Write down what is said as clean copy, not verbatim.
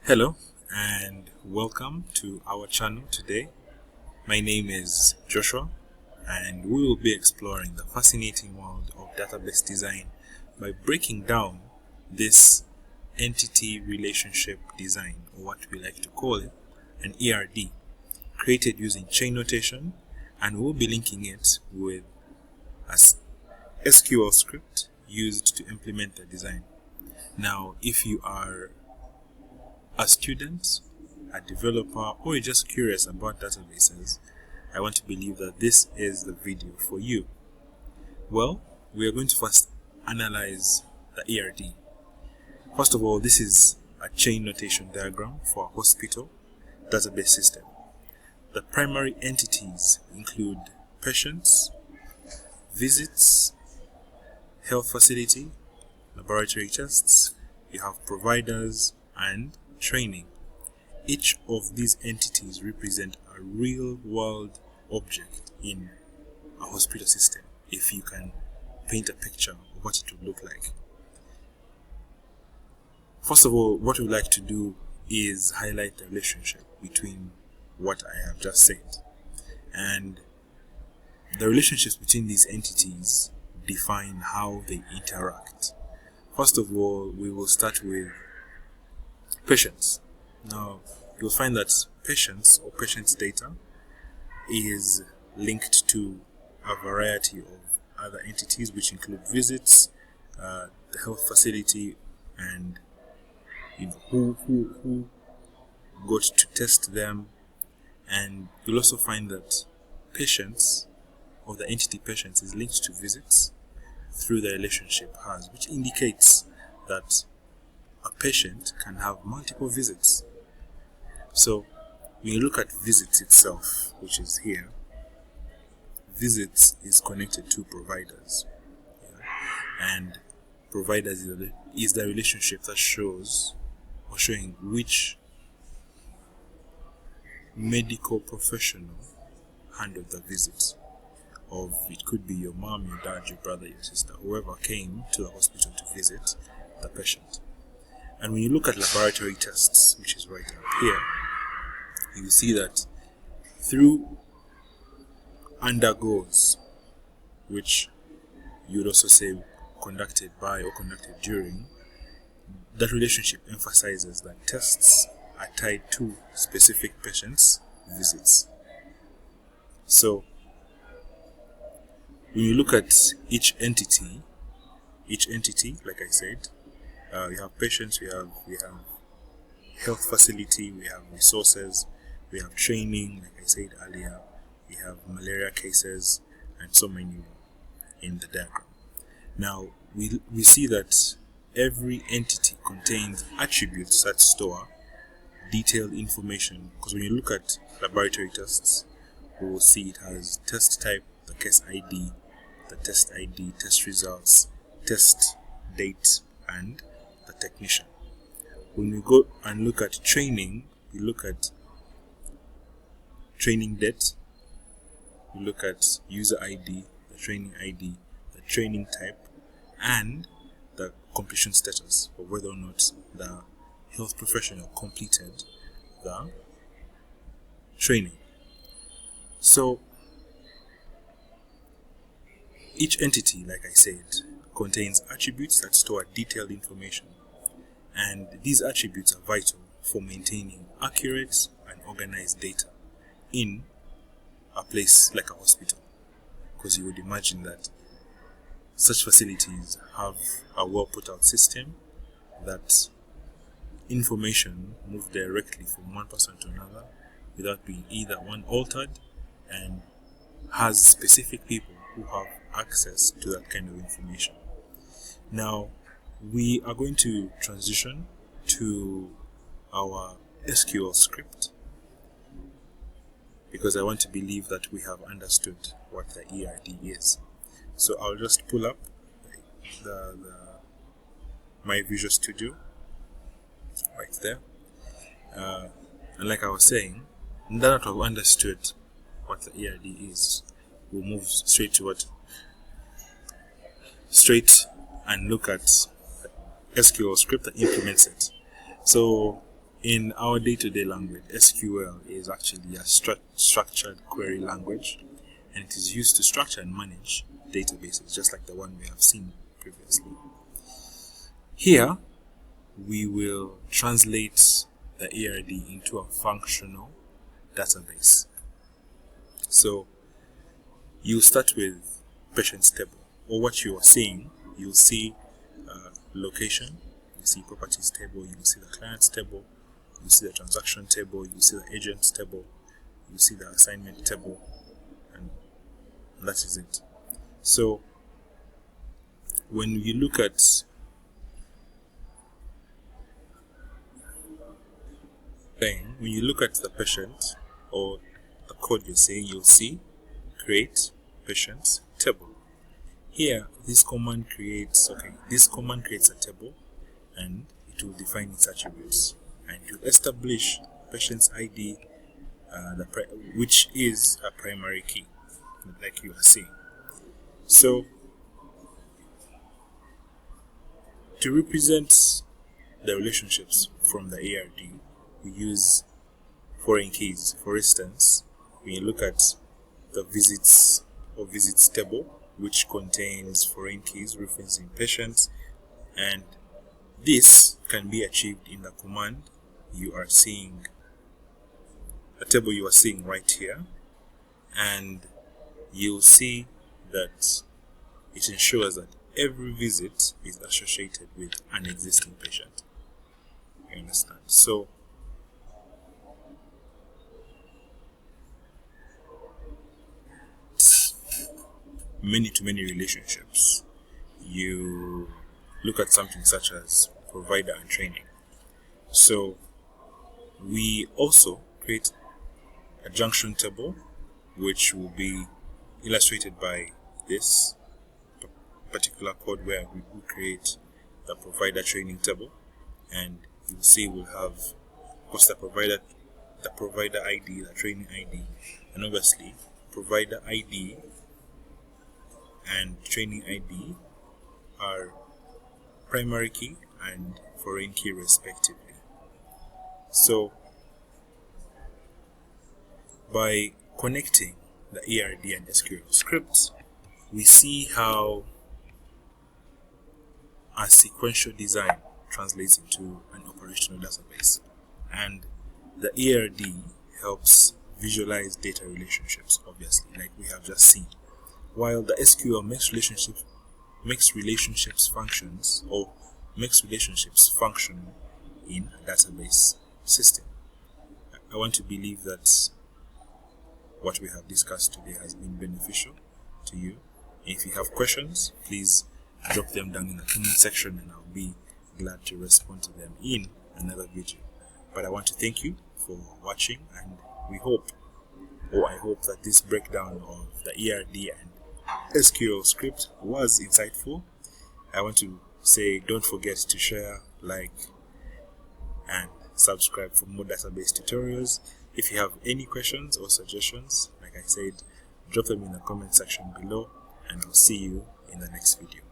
Hello and welcome to our channel today. My name is Joshua and we will be exploring the fascinating world of database design by breaking down this entity relationship design, or what we like to call it, an ERD, created using chain notation, and we'll be linking it with a SQL script used to implement the design. Now, if you are a student, a developer, or you're just curious about databases, I want to believe that this is the video for you. Well, we are going to first analyze the ERD. First of all, this is a chain notation diagram for a hospital database system. The primary entities include patients, visits, health facility, laboratory tests, you have providers, and training. Each of these entities represent a real-world object in a hospital system, if you can paint a picture of what it would look like. First of all, what we'd like to do is highlight the relationship between what I have just said. And the relationships between these entities define how they interact. First of all, we will start with patients. Now, you'll find that patients or patients' data is linked to a variety of other entities, which include visits, the health facility, and who got to test them. And you'll also find that patients, or the entity patients, is linked to visits through the relationship has, which indicates that a patient can have multiple visits. So when you look at visits itself, which is here, visits is connected to providers, and providers is the relationship that shows or showing which medical professional handled the visit. Of it could be your mom, your dad, your brother, your sister, whoever came to the hospital to visit the patient. And when you look at laboratory tests, which is right up here, you see that through undergoes, which you would also say conducted by or conducted during, that relationship emphasizes that tests are tied to specific patients' visits. So when you look at each entity, like I said, we have patients, we have health facility, we have resources, we have training, like I said earlier, we have malaria cases, and so many more in the diagram. Now, we see that every entity contains attributes that store detailed information, because when you look at laboratory tests, we will see it has test type, the case ID, the test ID, test results, test date, and the technician. When we go and look at training, we look at training date, we look at user ID, the training type, and the completion status, or whether or not the health professional completed the training. So each entity, like I said, contains attributes that store detailed information, and these attributes are vital for maintaining accurate and organized data in a place like a hospital, because you would imagine that such facilities have a well put out system that information moves directly from one person to another without being either one altered, and has specific people who have access to that kind of information. Now, we are going to transition to our SQL script, because I want to believe that we have understood what the ERD is. So I'll just pull up my Visual Studio right there. And like I was saying, now that I've understood what the ERD is, we'll move straight and look at SQL script that implements it. So in our day-to-day language, SQL is actually a structured query language, and it is used to structure and manage databases, just like the one we have seen previously. Here, we will translate the ERD into a functional database. So, you start with patients table, or what you are seeing. You'll see location, you see properties table, you will see the clients table, you see the transaction table, you see the agents table, you see the assignment table, and that is it. So when you look at the patient or the code you're seeing, you'll see create patients table. Here, this command creates a table, and it will define its attributes, and it will establish patient's ID, which is a primary key, like you are seeing. So, to represent the relationships from the ERD, we use foreign keys. For instance, when you look at the visits table, which contains foreign keys referencing patients, and this can be achieved in the command you are seeing, the table you are seeing right here, and you'll see that it ensures that every visit is associated with an existing patient. You understand? So many-to-many relationships. You look at something such as provider and training. So we also create a junction table, which will be illustrated by this particular code, where we will create the provider training table, and you'll see we'll have, of course, the provider ID, the training ID, and obviously provider ID and training ID are primary key and foreign key respectively. So by connecting the ERD and SQL scripts, we see how a sequential design translates into an operational database, and the ERD helps visualize data relationships, obviously, like we have just seen, while the SQL makes relationships functional in a database system. I want to believe that what we have discussed today has been beneficial to you. If you have questions, please drop them down in the comment section, and I'll be glad to respond to them in another video. But I want to thank you for watching, and I hope that this breakdown of the ERD and SQL script was insightful. I want to say, don't forget to share, like, and subscribe for more database tutorials. If you have any questions or suggestions, like I said, drop them in the comment section below, and I'll see you in the next video.